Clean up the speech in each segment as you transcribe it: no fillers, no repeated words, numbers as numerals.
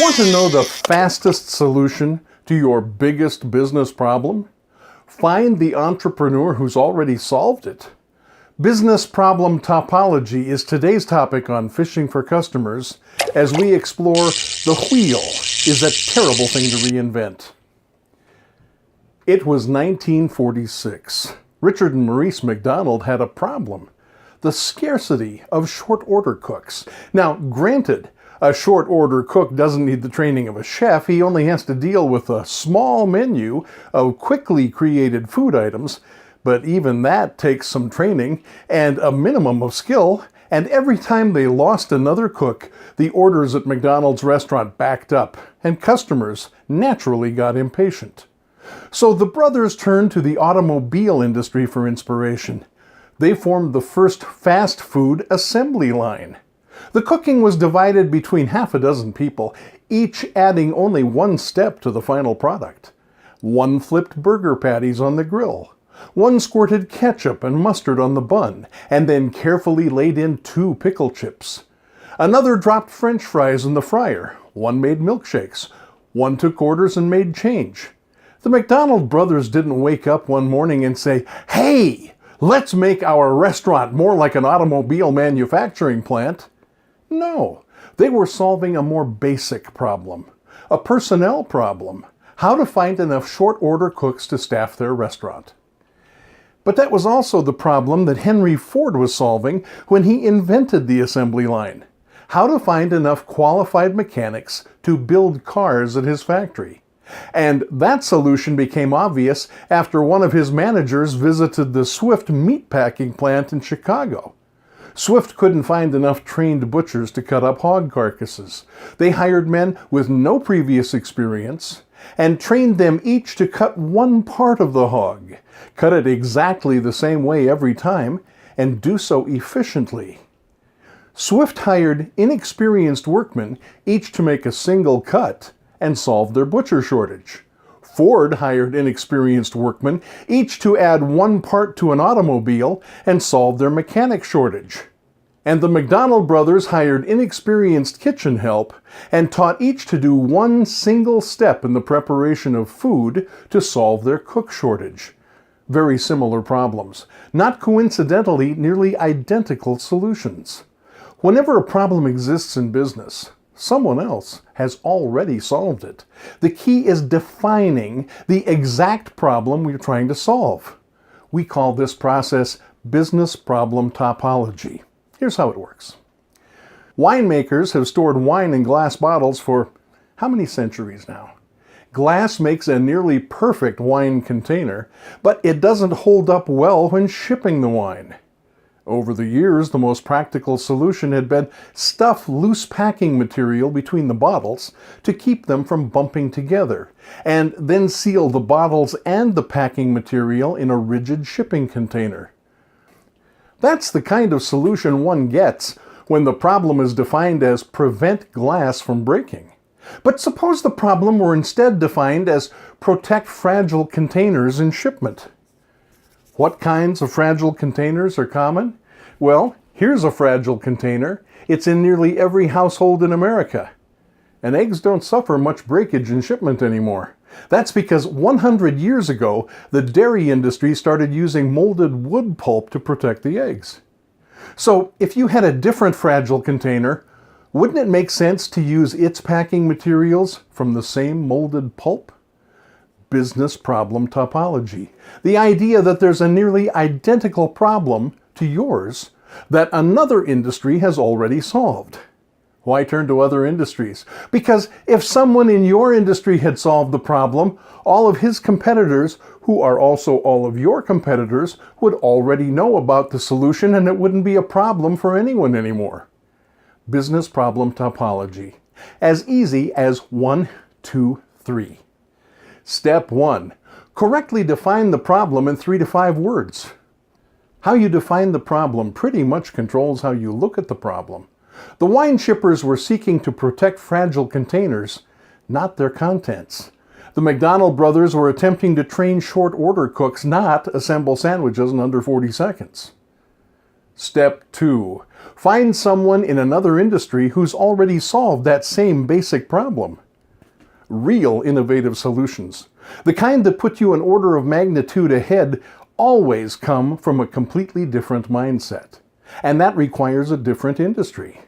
Want to know the fastest solution to your biggest business problem? Find the entrepreneur who's already solved it. Business problem topology is today's topic on Fishing for Customers as we explore the wheel is a terrible thing to reinvent. It was 1946. Richard and Maurice McDonald had a problem: the scarcity of short order cooks. Now, granted, a short order cook doesn't need the training of a chef. He only has to deal with a small menu of quickly created food items, but even that takes some training and a minimum of skill, and every time they lost another cook, the orders at McDonald's restaurant backed up, and customers naturally got impatient. So the brothers turned to the automobile industry for inspiration. They formed the first fast food assembly line. The cooking was divided between half a dozen people, each adding only one step to the final product. One flipped burger patties on the grill. One squirted ketchup and mustard on the bun, and then carefully laid in 2 pickle chips. Another dropped French fries in the fryer. One made milkshakes. One took orders and made change. The McDonald brothers didn't wake up one morning and say, "Hey, let's make our restaurant more like an automobile manufacturing plant." No, they were solving a more basic problem, a personnel problem: how to find enough short-order cooks to staff their restaurant. But that was also the problem that Henry Ford was solving when he invented the assembly line: how to find enough qualified mechanics to build cars at his factory. And that solution became obvious after one of his managers visited the Swift meatpacking plant in Chicago. Swift couldn't find enough trained butchers to cut up hog carcasses. They hired men with no previous experience and trained them each to cut one part of the hog, cut it exactly the same way every time, and do so efficiently. Swift hired inexperienced workmen each to make a single cut and solved their butcher shortage. Ford hired inexperienced workmen each to add one part to an automobile and solve their mechanic shortage. And the McDonald brothers hired inexperienced kitchen help and taught each to do one single step in the preparation of food to solve their cook shortage. Very similar problems. Not coincidentally, nearly identical solutions. Whenever a problem exists in business, someone else has already solved it. The key is defining the exact problem we're trying to solve. We call this process business problem topology. Here's how it works. Winemakers have stored wine in glass bottles for how many centuries now? Glass makes a nearly perfect wine container, but it doesn't hold up well when shipping the wine. Over the years, the most practical solution had been stuff loose packing material between the bottles to keep them from bumping together, and then seal the bottles and the packing material in a rigid shipping container. That's the kind of solution one gets when the problem is defined as prevent glass from breaking. But suppose the problem were instead defined as protect fragile containers in shipment. What kinds of fragile containers are common? Well, here's a fragile container. It's in nearly every household in America. And eggs don't suffer much breakage in shipment anymore. That's because 100 years ago, the dairy industry started using molded wood pulp to protect the eggs. So if you had a different fragile container, wouldn't it make sense to use its packing materials from the same molded pulp? Business problem topology. The idea that there's a nearly identical problem to yours that another industry has already solved. Why turn to other industries? Because if someone in your industry had solved the problem, all of his competitors, who are also all of your competitors, would already know about the solution, and it wouldn't be a problem for anyone anymore. Business problem topology. As easy as 1, 2, 3. Step 1. Correctly define the problem in 3 to 5 words. How you define the problem pretty much controls how you look at the problem. The wine shippers were seeking to protect fragile containers, not their contents. The McDonald brothers were attempting to train short-order cooks, not assemble sandwiches in under 40 seconds. Step 2. Find someone in another industry who's already solved that same basic problem. Real innovative solutions, the kind that put you an order of magnitude ahead, always come from a completely different mindset. And that requires a different industry.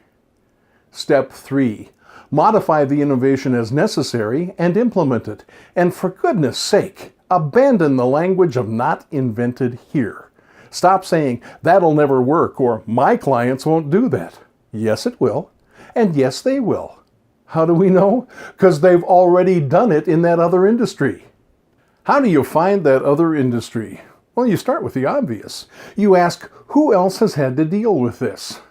Step 3. Modify the innovation as necessary and implement it. And for goodness sake, abandon the language of "not invented here." Stop saying, "that'll never work," or "my clients won't do that." Yes, it will. And yes, they will. How do we know? Because they've already done it in that other industry. How do you find that other industry? Well, you start with the obvious. You ask, who else has had to deal with this?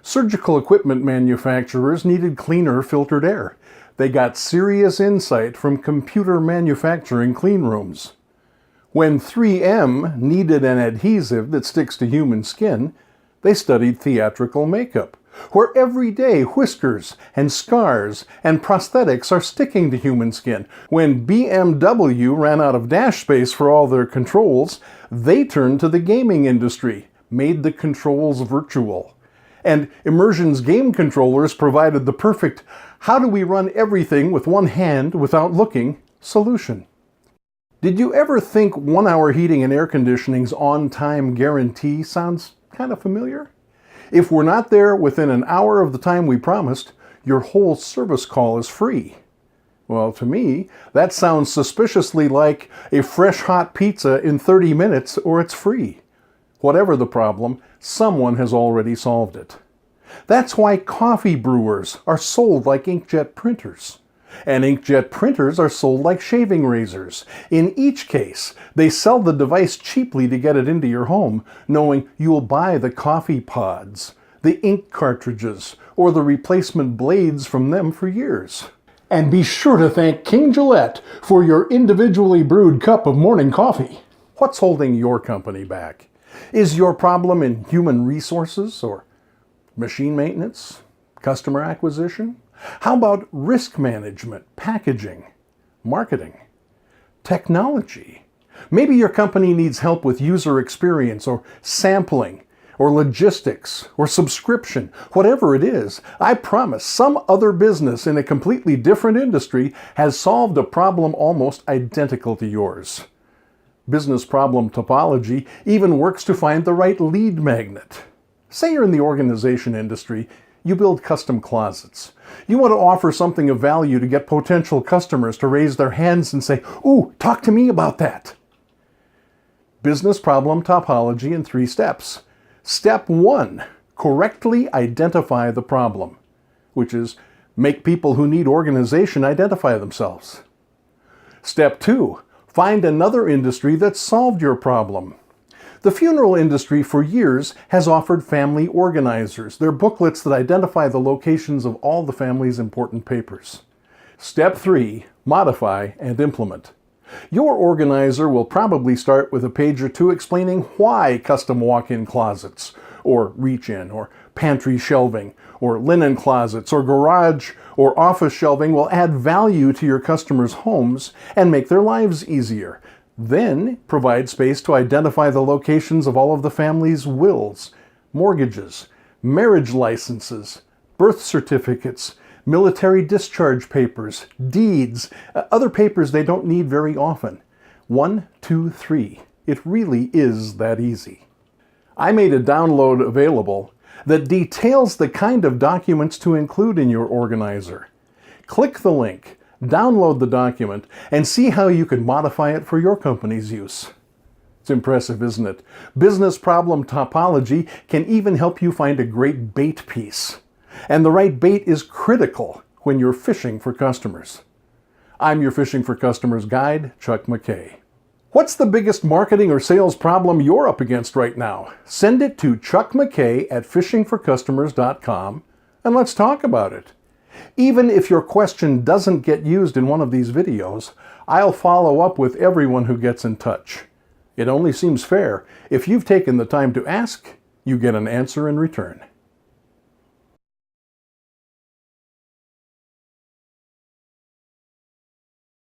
Surgical equipment manufacturers needed cleaner filtered air. They got serious insight from computer manufacturing clean rooms. When 3M needed an adhesive that sticks to human skin, they studied theatrical makeup, where every day whiskers and scars and prosthetics are sticking to human skin. When BMW ran out of dash space for all their controls, they turned to the gaming industry, made the controls virtual. And Immersion's game controllers provided the perfect "how do we run everything with one hand without looking" solution. Did you ever think 1 hour heating and air conditioning's on-time guarantee sounds kind of familiar? If we're not there within an hour of the time we promised, your whole service call is free. Well, to me, that sounds suspiciously like a fresh hot pizza in 30 minutes or it's free. Whatever the problem, someone has already solved it. That's why coffee brewers are sold like inkjet printers. And inkjet printers are sold like shaving razors. In each case, they sell the device cheaply to get it into your home, knowing you'll buy the coffee pods, the ink cartridges, or the replacement blades from them for years. And be sure to thank King Gillette for your individually brewed cup of morning coffee. What's holding your company back? Is your problem in human resources or machine maintenance, customer acquisition? How about risk management, packaging, marketing, technology? Maybe your company needs help with user experience or sampling or logistics or subscription. Whatever it is, I promise some other business in a completely different industry has solved a problem almost identical to yours. Business Problem Topology even works to find the right lead magnet. Say you're in the organization industry. You build custom closets. You want to offer something of value to get potential customers to raise their hands and say, "Ooh, talk to me about that." Business Problem Topology in 3 steps. Step 1, correctly identify the problem, which is make people who need organization identify themselves. Step 2, find another industry that solved your problem. The funeral industry for years has offered family organizers. They're booklets that identify the locations of all the family's important papers. Step 3, modify and implement. Your organizer will probably start with a page or 2 explaining why custom walk-in closets, or reach-in, or pantry shelving, or linen closets, or garage, or office shelving will add value to your customers' homes and make their lives easier. Then provide space to identify the locations of all of the family's wills, mortgages, marriage licenses, birth certificates, military discharge papers, deeds, other papers they don't need very often. 1, 2, 3. It really is that easy. I made a download available that details the kind of documents to include in your organizer. Click the link, download the document, and see how you can modify it for your company's use. It's impressive, isn't it? Business Problem Topology can even help you find a great bait piece. And the right bait is critical when you're fishing for customers. I'm your Fishing for Customers guide, Chuck McKay. What's the biggest marketing or sales problem you're up against right now? Send it to chuckmckay@fishingforcustomers.com and let's talk about it. Even if your question doesn't get used in one of these videos, I'll follow up with everyone who gets in touch. It only seems fair. If you've taken the time to ask, you get an answer in return.